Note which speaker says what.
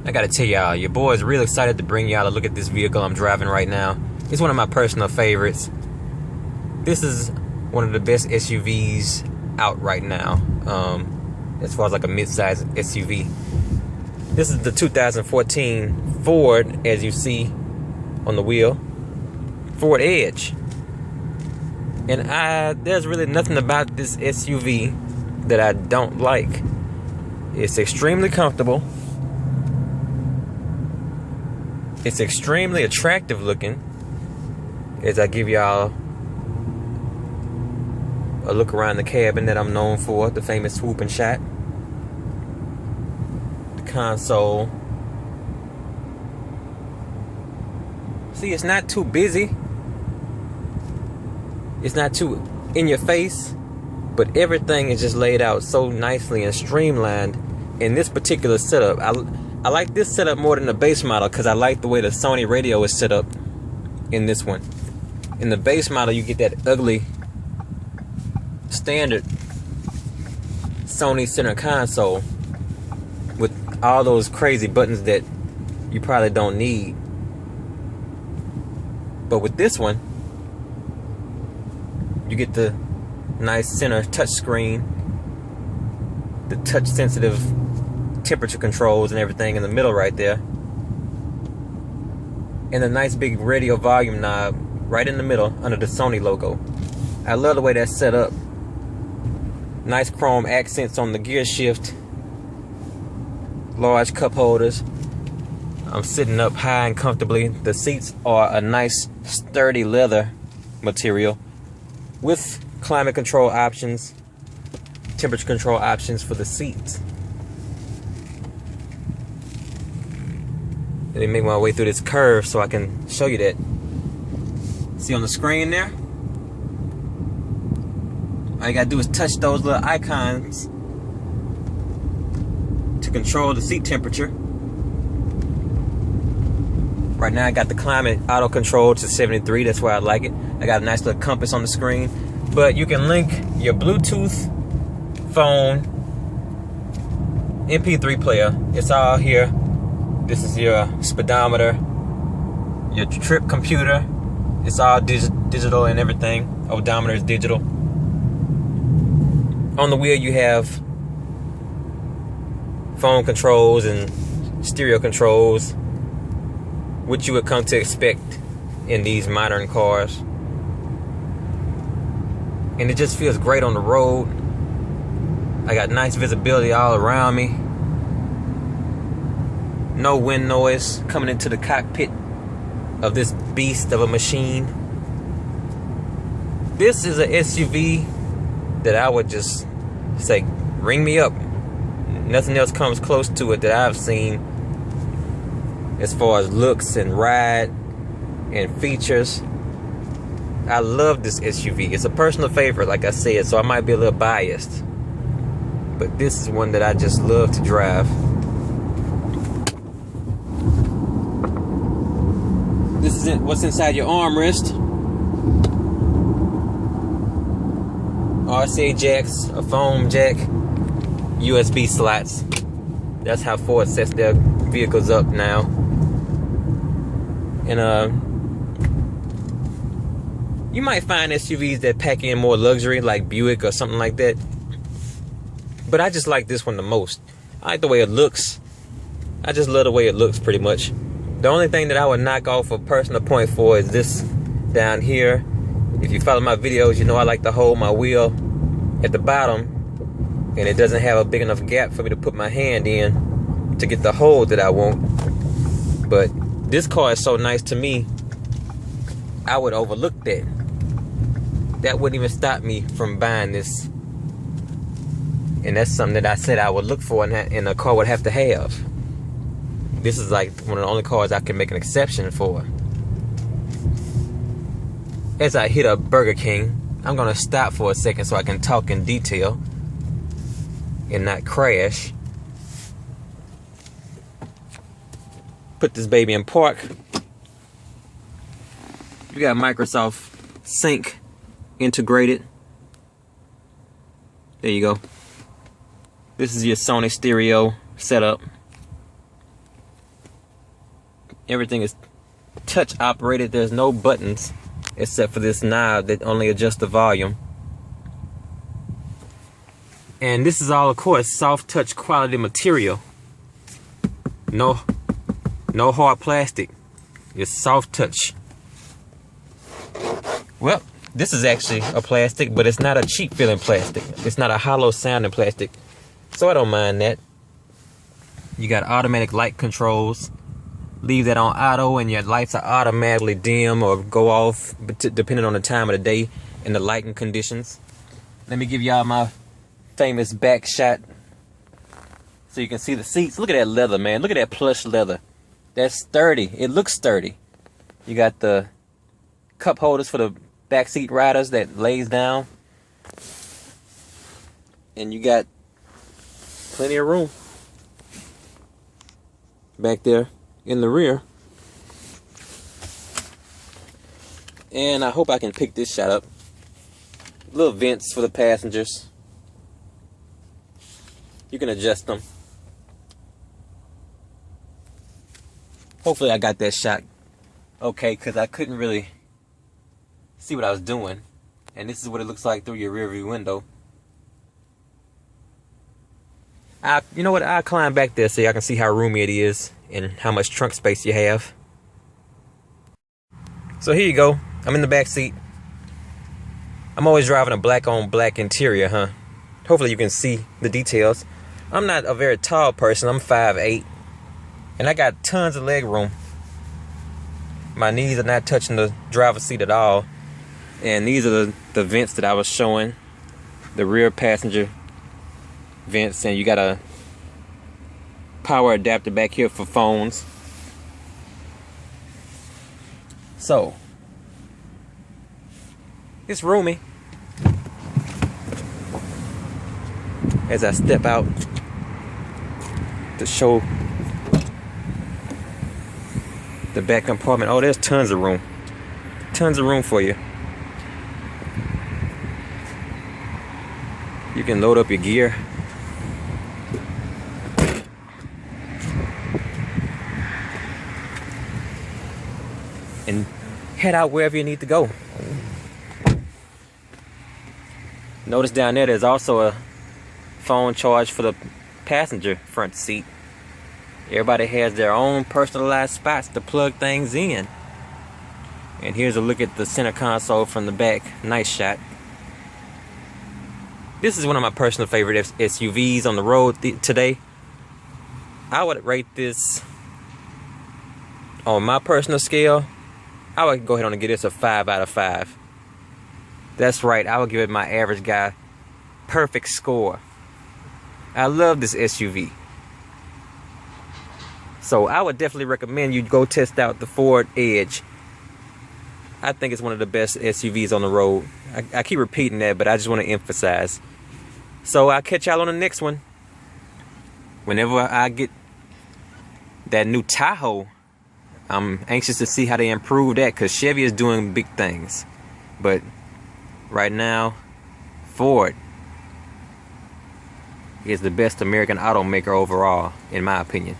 Speaker 1: I gotta tell y'all, your boy is real excited to bring y'all a look at this vehicle I'm driving right now. It's one of my personal favorites. This is one of the best SUVs out right now, as far as like a mid-size SUV. This is the 2014 Ford, as you see on the wheel, Ford Edge. And there's really nothing about this SUV that I don't like. It's extremely comfortable. It's extremely attractive looking, as I give y'all a look around the cabin that I'm known for, the famous swooping shot. The console. See, it's not too busy. It's not too in your face, but everything is just laid out so nicely and streamlined in this particular setup. I like this setup more than the base model because I like the way the Sony radio is set up in this one. In the base model, you get that ugly standard Sony center console with all those crazy buttons that you probably don't need. But with this one, you get the nice center touch screen, the touch sensitive temperature controls and everything in the middle right there, and a nice big radio volume knob right in the middle under the Sony logo. I love the way that's set up. Nice chrome accents on the gear shift, large cup holders. I'm sitting up high and comfortably. The seats are a nice sturdy leather material with climate control options, temperature control options for the seats. Let me make my way through this curve so I can show you that. See on the screen there? All you gotta do is touch those little icons to control the seat temperature. Right now I got the climate auto control to 73, that's why I like it. I got a nice little compass on the screen. But you can link your Bluetooth phone, MP3 player. It's all here. This is your speedometer, your trip computer. It's all digital and everything. Odometer is digital. On the wheel you have phone controls and stereo controls, which you would come to expect in these modern cars. And it just feels great on the road. I got nice visibility all around me. No wind noise coming into the cockpit of this beast of a machine. This is a SUV that I would just say, ring me up. Nothing else comes close to it that I've seen as far as looks and ride and features. I love this SUV. It's a personal favorite, like I said, so I might be a little biased. But this is one that I just love to drive. This is what's inside your armrest. RCA jacks, a foam jack, USB slots. That's how Ford sets their vehicles up now. And you might find SUVs that pack in more luxury, like Buick or something like that. But I just like this one the most. I like the way it looks. I just love the way it looks, pretty much. The only thing that I would knock off a personal point for is this down here. If you follow my videos, you know I like to hold my wheel at the bottom, and it doesn't have a big enough gap for me to put my hand in to get the hold that I want. But this car is so nice to me, I would overlook that. That wouldn't even stop me from buying this. And that's something that I said I would look for and a car would have to have. This is like one of the only cars I can make an exception for. As I hit a Burger King, I'm gonna stop for a second so I can talk in detail and not crash. Put this baby in park. You got Microsoft Sync integrated. There you go. This is your Sony stereo setup. Everything is touch operated. There's no buttons except for this knob that only adjusts the volume. And this is all, of course, soft touch quality material. No hard plastic. It's soft touch. Well, this is actually a plastic, but it's not a cheap feeling plastic. It's not a hollow sounding plastic. So I don't mind that. You got automatic light controls. Leave that on auto and your lights are automatically dim or go off depending on the time of the day and the lighting conditions. Let me give y'all my famous back shot so you can see the seats. Look at that leather, man. Look at that plush leather. That's sturdy. It looks sturdy. You got the cup holders for the backseat riders that lays down. And you got plenty of room back there in the rear. And I hope I can pick this shot up. Little vents for the passengers. You can adjust them. Hopefully I got that shot okay, because I couldn't really see what I was doing. And this is what it looks like through your rear view window. You know what? I'll climb back there so y'all can see how roomy it is and how much trunk space you have. So here you go. I'm in the back seat. I'm always driving a black on black interior, huh? Hopefully you can see the details. I'm not a very tall person. I'm 5'8", and I got tons of leg room. My knees are not touching the driver's seat at all. And these are the vents that I was showing. The rear passenger vents, and you got a power adapter back here for phones. So it's roomy. As I step out to show the back compartment, oh, there's tons of room. Tons of room for you. You can load up your gear. And head out wherever you need to go. Notice down there there's also a phone charge for the passenger front seat. Everybody has their own personalized spots to plug things in. And here's a look at the center console from the back. Nice shot. This is one of my personal favorite SUVs on the road today. I would rate this on my personal scale. I would go ahead and give this a 5 out of 5. That's right, I would give it my average guy perfect score. I love this SUV. So I would definitely recommend you go test out the Ford Edge. I think it's one of the best SUVs on the road. I keep repeating that, but I just want to emphasize. So I'll catch y'all on the next one. Whenever I get that new Tahoe, I'm anxious to see how they improve that, because Chevy is doing big things. But right now, Ford is the best American automaker overall, in my opinion.